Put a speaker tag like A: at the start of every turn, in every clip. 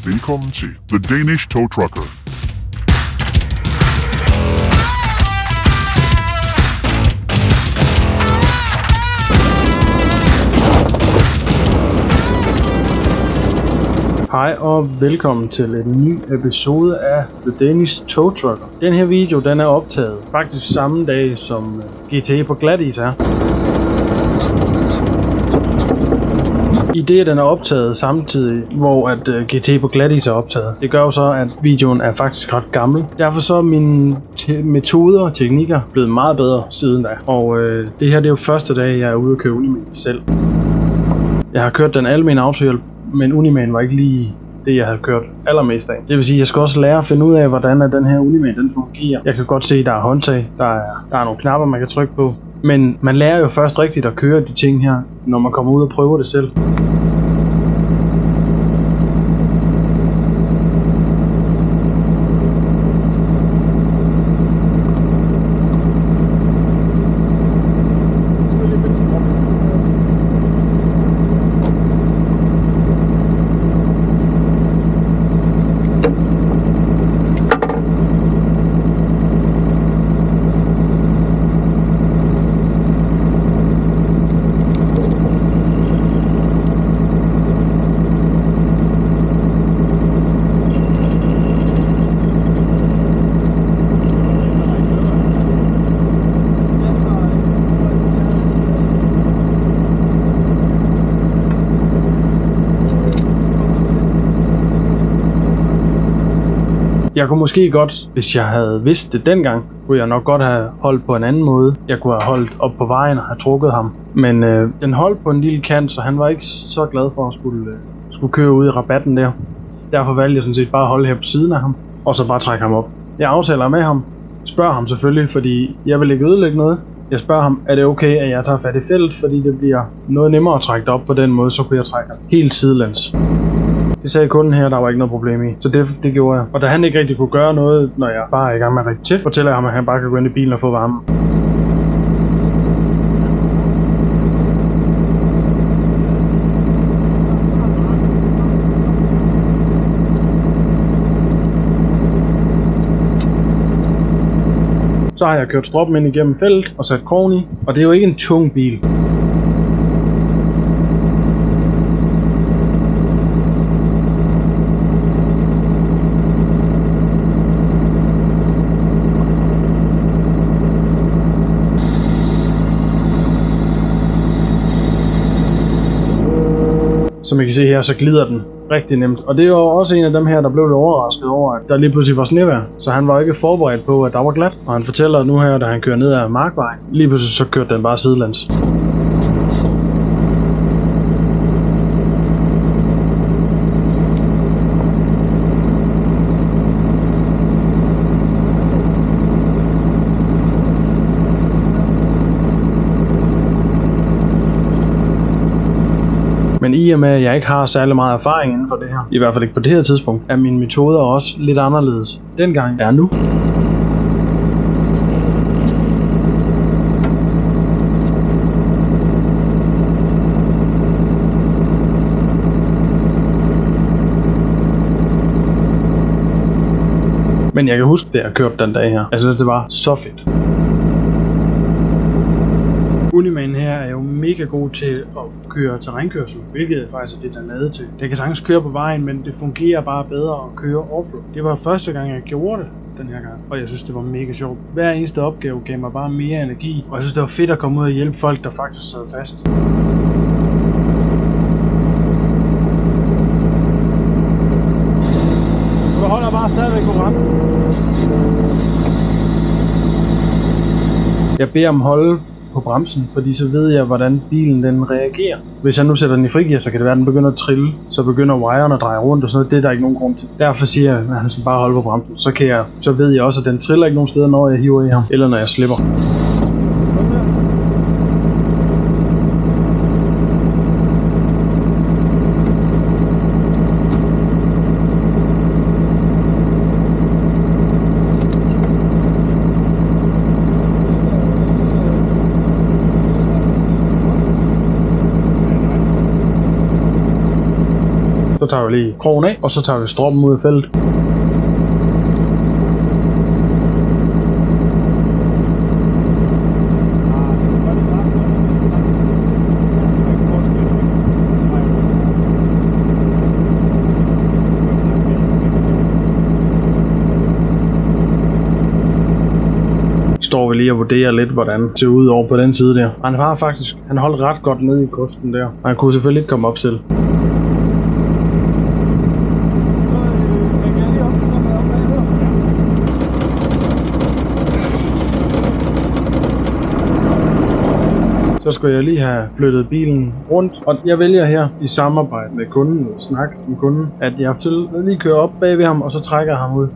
A: Velkommen til The Danish Tow Trucker.
B: Hej og velkommen til en ny episode af The Danish Tow Trucker. Den her video den er optaget faktisk samme dag som GTA på glatis er. I det den er optaget samtidig, hvor at GTA på glatis er optaget. Det gør jo så, at videoen er faktisk ret gammel. Derfor så er mine metoder og teknikker blevet meget bedre siden da. Og det her det er jo første dag, jeg er ude at køre Uniman selv. Jeg har kørt den almene autohjælp, men Uniman var ikke lige det, jeg havde kørt allermest af. Det vil sige, at jeg skal også lære at finde ud af, hvordan den her Uniman den fungerer. Jeg kan godt se, at der er håndtag, der er nogle knapper, man kan trykke på. Men man lærer jo først rigtigt at køre de ting her, når man kommer ud og prøver det selv. Jeg kunne måske godt, hvis jeg havde vidst det dengang, kunne jeg nok godt have holdt på en anden måde. Jeg kunne have holdt op på vejen og have trukket ham. Men den holdt på en lille kant, så han var ikke så glad for at skulle køre ud i rabatten der. Derfor valgte jeg sådan set bare at holde her på siden af ham, og så bare trække ham op. Jeg aftaler med ham, spørger ham selvfølgelig, fordi jeg vil ikke ødelægge noget. Jeg spørger ham, er det okay, at jeg tager fat i feltet, fordi det bliver noget nemmere at trække det op på den måde, så kunne jeg trække ham helt sidelæns. Det sagde kunden her, der var ikke noget problem i, så det gjorde jeg. Og da han ikke rigtig kunne gøre noget, når jeg bare er i gang med at række til, fortæller jeg ham, at han bare kan gå ind i bilen og få varme. Så har jeg kørt stroppen ind igennem feltet og sat krogen i, og det er jo ikke en tung bil. Som I kan se her, så glider den rigtig nemt. Og det er jo også en af dem her, der blev lidt overrasket over, at der lige pludselig var snevejr. Så han var ikke forberedt på, at der var glat. Og han fortæller nu her, da han kører ned ad markvejen, lige pludselig så kørte den bare sidelæns. Men i og med, at jeg ikke har særlig meget erfaring inden for det her, i hvert fald ikke på det her tidspunkt, er mine metoder også lidt anderledes dengang er nu. Men jeg kan huske det, jeg kørte den dag her. Jeg synes, det var så fedt. Uniman her er jo mega god til at køre terrænkørsel, hvilket faktisk er det, der er lavet til. Det kan sagtens køre på vejen, men det fungerer bare bedre at køre offroad. Det var første gang, jeg gjorde det den her gang, og jeg synes, det var mega sjovt. Hver eneste opgave gav mig bare mere energi, og jeg synes, det var fedt at komme ud og hjælpe folk, der faktisk sad fast. Du holder bare stadigvæk på rampen. Jeg beder om holde på bremsen, fordi så ved jeg, hvordan bilen den reagerer. Hvis jeg nu sætter den i frigear, så kan det være, at den begynder at trille. Så begynder wirene at dreje rundt og sådan noget. Det er der ikke nogen grund til. Derfor siger jeg, at han skal bare holde på bremsen. Så ved jeg også, at den triller ikke nogen steder, når jeg hiver i ham, eller når jeg slipper. Så tager vi lige krogen af, og så tager vi stroppen ud af feltet. Står vi lige og vurderer lidt, hvordan det ser ud over på den side der. Han holdt ret godt nede i kosten der. Han kunne selvfølgelig ikke komme op selv. Så skal jeg lige have flyttet bilen rundt, og jeg vælger her i samarbejde med kunden, og snakke med kunden, at jeg lige kører op bag ved ham, og så trækker jeg ham ud.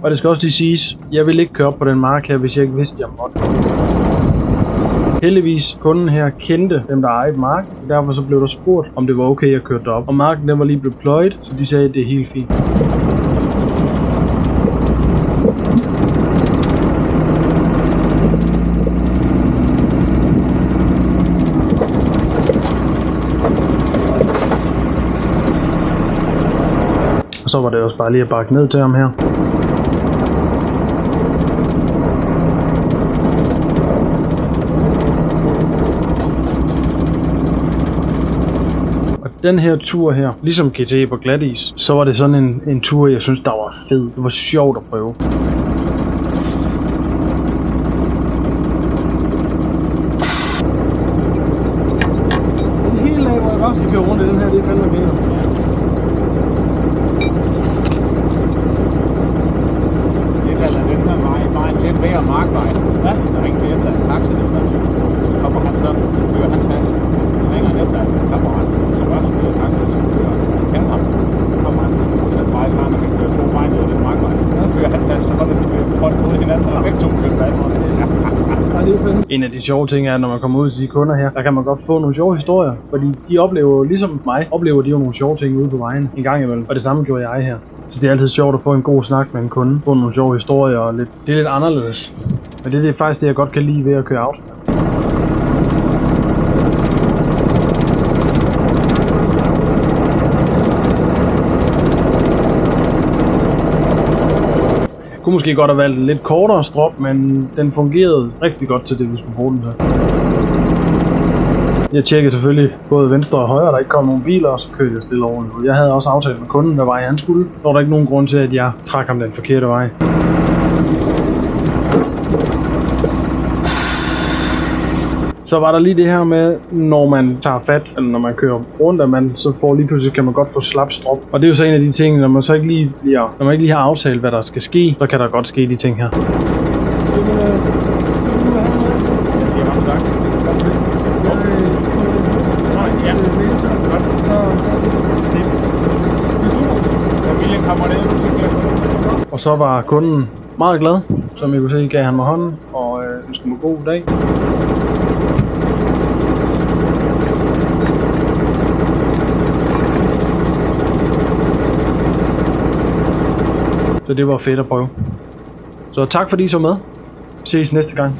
B: Og det skal også lige siges, jeg vil ikke køre op på den mark her, hvis jeg ikke vidste, jeg måtte. Heldigvis, kunden her kendte dem, der ejede mark, og derfor så blev der spurgt, om det var okay at køre derop. Og marken den var lige blevet pløjet, så de sagde, at det er helt fint. Og så var det også bare lige at bakke ned til ham her. Og den her tur her, ligesom GT på glatis, så var det sådan en tur, jeg synes, der var fed. Det var sjovt at prøve. En hel dag, hvor jeg bare skal køre rundt i den her, det er fandme mere.
C: Lidt værre markvej. Ja, så ringer vi efter en taxa, så kommer han så, kører han fast. Så ringer han efter en kammerat, så også kører taxa, så kører han ham. Så kommer han, så vej frem, og kan køre 2 veje ned ad den markvej. Så kører han fast, så holder vi hånd mod hinanden, og begge 2 kører fast.
B: En af de sjove ting er, når man kommer ud til de kunder her, der kan man godt få nogle sjove historier, fordi de oplever, ligesom mig, oplever de jo nogle sjove ting ude på vejen en gang imellem, og det samme gjorde jeg her. Så det er altid sjovt at få en god snak med en kunde, få nogle sjove historier, og det er lidt anderledes. Men det er faktisk det, jeg godt kan lide ved at køre afstand. Jeg kunne måske godt have valgt en lidt kortere strop, men den fungerede rigtig godt til det, vi skulle bruge den til. Jeg tjekkede selvfølgelig både venstre og højre, der ikke kom nogen biler, og så kørte jeg stille over. Jeg havde også aftalt med kunden, hvad vej han skulle. Så var der ikke nogen grund til, at jeg trak ham den forkerte vej. Så var der lige det her med, når man tager fat, eller når man kører rundt, at man så får lige pludselig, kan man godt få slap strop. Og det er jo så en af de ting, når man så ikke lige har aftalt, hvad der skal ske, så kan der godt ske de ting her. Og så var kunden meget glad, som I kunne se, gav han mig hånden og ønskede mig god dag. Så det var fedt at prøve. Så tak fordi I så med. Ses næste gang.